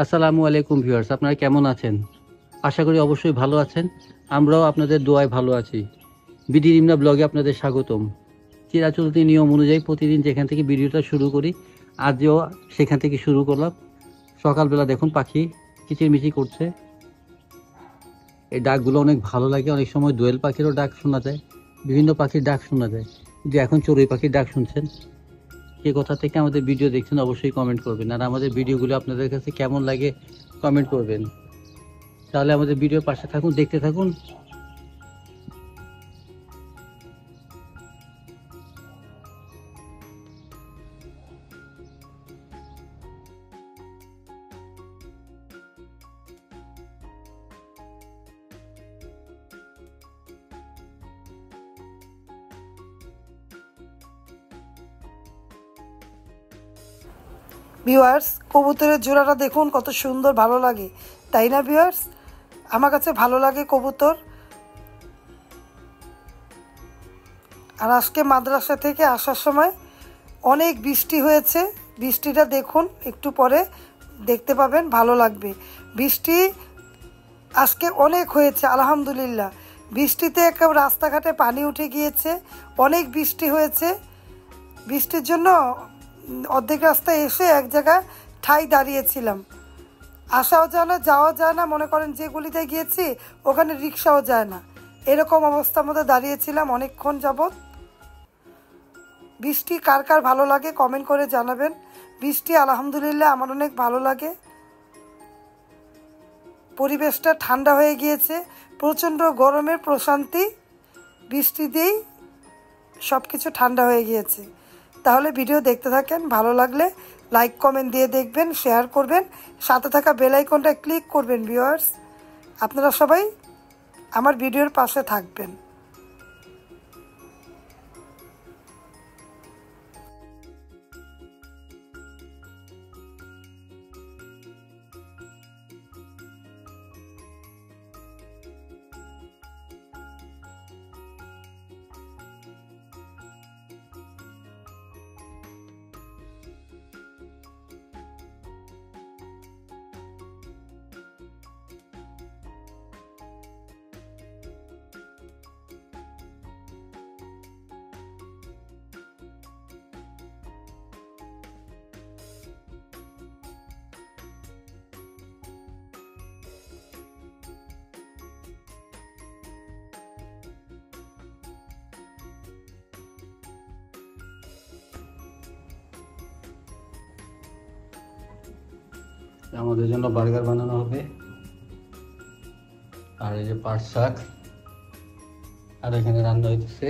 আসসালামু আলাইকুম ভিউয়ার্স, আপনারা কেমন আছেন? আশা করি অবশ্যই ভালো আছেন। আমরাও আপনাদের দোয়ায় ভালো আছি। বিডি রিমনা ব্লগে আপনাদের স্বাগতম। চিরাচরিত নিয়ম অনুযায়ী প্রতিদিন যেখান থেকে ভিডিওটা শুরু করি, আজও সেখান থেকে শুরু করলাম। সকালবেলা দেখুন পাখি কিচিরমিচির করছে। এই ডাকগুলো অনেক ভালো লাগে। অনেক সময় দোয়েল পাখিরও ডাক শোনা যায়, বিভিন্ন পাখির ডাক শোনা যায়। যে এখন চড়ুই পাখির ডাক শুনছেন। কে কোথা থেকে আমাদের ভিডিও দেখছেন অবশ্যই কমেন্ট করবেন, আর আমাদের ভিডিওগুলো আপনাদের কাছে কেমন লাগে কমেন্ট করবেন। তাহলে আমাদের ভিডিওর পাশে থাকুন, দেখতে থাকুন। ভিউয়ার্স, কবুতরের জোড়াটা দেখুন কত সুন্দর, ভালো লাগে তাই না ভিউয়ার্স? আমার কাছে ভালো লাগে কবুতর। আর আজকে মাদ্রাসা থেকে আসার সময় অনেক বৃষ্টি হয়েছে। বৃষ্টিটা দেখুন, একটু পরে দেখতে পাবেন, ভালো লাগবে। বৃষ্টি আজকে অনেক হয়েছে আলহামদুলিল্লাহ। বৃষ্টিতে একেবারে রাস্তাঘাটে পানি উঠে গিয়েছে, অনেক বৃষ্টি হয়েছে। বৃষ্টির জন্য অর্ধেক রাস্তায় এসে এক জায়গায় ঠাই দাঁড়িয়েছিলাম। আসাও যায় না, যাওয়াও যায় না। মনে করেন যে গলিতে গিয়েছি ওখানে রিক্সাও যায় না, এরকম অবস্থার মধ্যে দাঁড়িয়েছিলাম অনেকক্ষণ যাবৎ। বৃষ্টি কার কার ভালো লাগে কমেন্ট করে জানাবেন। বৃষ্টি আলহামদুলিল্লাহ আমার অনেক ভালো লাগে। পরিবেশটা ঠান্ডা হয়ে গিয়েছে, প্রচণ্ড গরমের প্রশান্তি বৃষ্টি দিয়েই সব কিছু ঠান্ডা হয়ে গিয়েছে। তাহলে ভিডিও দেখতে থাকেন, ভালো লাগলে লাইক কমেন্ট দিয়ে দেখবেন, শেয়ার করবেন, সাথে থাকা বেল আইকনটা ক্লিক করবেন। ভিউয়ার্স, আপনারা সবাই আমার ভিডিওর পাশে থাকবেন। আমাদের জন্য বার্গার বানানো হবে, আর এই যে পাট শাক, আর এখানে রান্না হইতেছে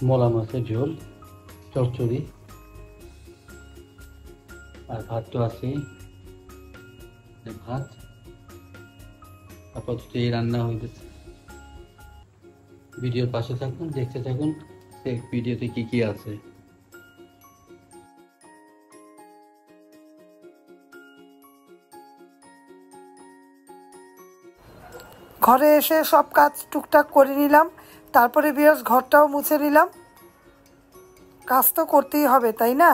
মলা মাছের ঝোল, চচ্চড়ি, আর ভাত তো আছেই। ভাত আপাতত এই রান্না হইতেছে। ভিডিওর পাশে থাকুন, দেখতে থাকুন ভিডিওতে কি কি আছে। ঘরে এসে সব কাজ টুকটাক করে নিলাম, তারপরে বিরাজ ঘরটাও মুছে নিলাম। কাজ তো করতেই হবে তাই না?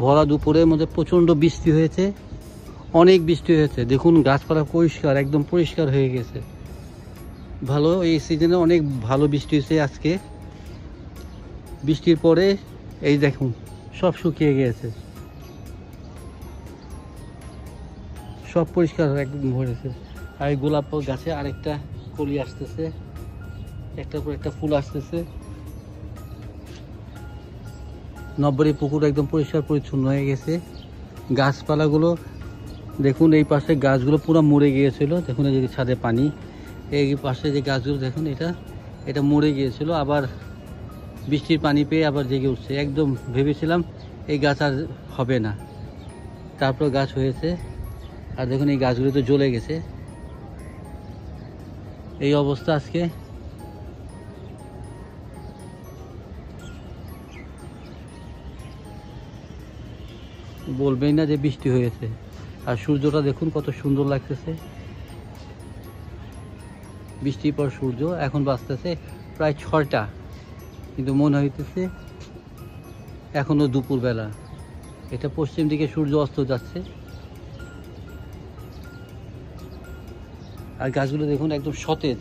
ভরা দুপুরের মধ্যে প্রচণ্ড বৃষ্টি হয়েছে, অনেক বৃষ্টি হয়েছে। দেখুন গাছপালা পরিষ্কার, একদম পরিষ্কার হয়ে গেছে। ভালো, এই সিজনে অনেক ভালো বৃষ্টি হয়েছে আজকে। বৃষ্টির পরে এই দেখুন সব শুকিয়ে গিয়েছে, সব পরিষ্কার একদম ভরেছে। আর এই গোলাপ গাছে আরেকটা কলি আসতেছে, একটার পর একটা ফুল আসতেছে। নববাড়ি পুকুর একদম পরিষ্কার পরিচ্ছন্ন হয়ে গেছে। গাছপালাগুলো দেখুন এই পাশে গাছগুলো পুরো মরে গিয়েছিল, দেখুন এই যে ছাদে পানি, এই পাশে যে গাছগুলো দেখুন এটা মরে গিয়েছিল, আবার বৃষ্টির পানি পেয়ে আবার জেগে উঠছে। একদম ভেবেছিলাম এই গাছ আর হবে না, তারপর গাছ হয়েছে। আর দেখুন এই গাছগুলো তো জ্বলে গেছে। এই অবস্থা আজকে। বলবেই না যে বৃষ্টি হয়েছে। আর সূর্যটা দেখুন কত সুন্দর লাগতেছে, বৃষ্টির পর সূর্য। এখন বাজতেছে প্রায় 6টা, কিন্তু মনে হইতেছে এখনো দুপুরবেলা। এটা পশ্চিম দিকে সূর্য অস্ত যাচ্ছে। আর গাছগুলো দেখুন একদম সতেজ,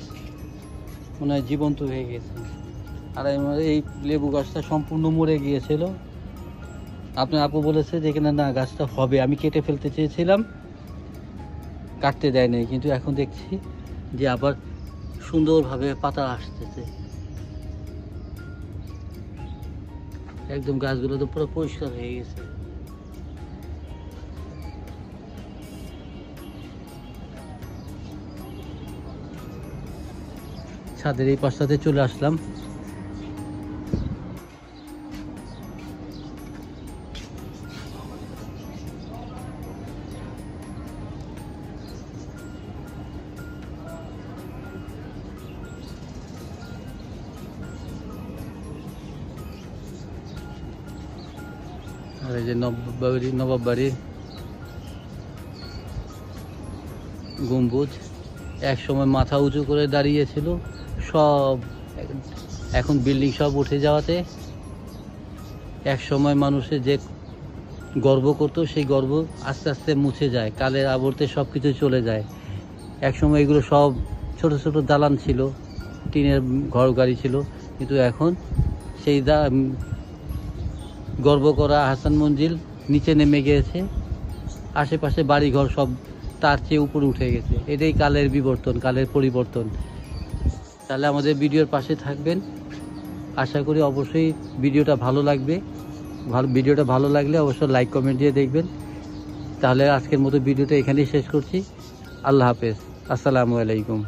মনে হয় জীবন্ত হয়ে গেছে। আর এই লেবু গাছটা সম্পূর্ণ মরে গিয়েছিল। আপনার আপু বলেছে যে কিনা না গাছটা হবে, আমি কেটে ফেলতে চেয়েছিলাম, কাটতে দেয় নাই, কিন্তু এখন দেখছি যে আবার সুন্দরভাবে পাতা আসতেছে। একদম গাছগুলো তো পুরো পরিষ্কার হয়ে গেছে। ছাদের এই পাশটাতে চলে আসলাম। আর এই যে নবাব বাড়ির গম্বুজ, এক সময় মাথা উঁচু করে দাঁড়িয়েছিল, সব এখন বিল্ডিং সব উঠে যাওয়াতে এক সময় মানুষের যে গর্ব করতো সেই গর্ব আস্তে আস্তে মুছে যায়, কালের আবর্তে সব কিছু চলে যায়। এক সময় এগুলো সব ছোট ছোট দালান ছিল, টিনের ঘর গাড়ি ছিল, কিন্তু এখন সেই গর্ব করা আহসান মঞ্জিল নিচে নেমে গিয়েছে, আশেপাশে বাড়িঘর সব তার চেয়ে উপরে উঠে গেছে। এটাই কালের বিবর্তন, কালের পরিবর্তন। তাহলে আমাদের ভিডিওর পাশে থাকবেন, আশা করি অবশ্যই ভিডিওটা ভালো লাগবে। ভিডিওটা ভালো লাগলে অবশ্যই লাইক কমেন্ট দিয়ে দেখবেন। তাহলে আজকের মতো ভিডিওটা এখানেই শেষ করছি। আল্লাহ হাফেজ, আসসালামু আলাইকুম।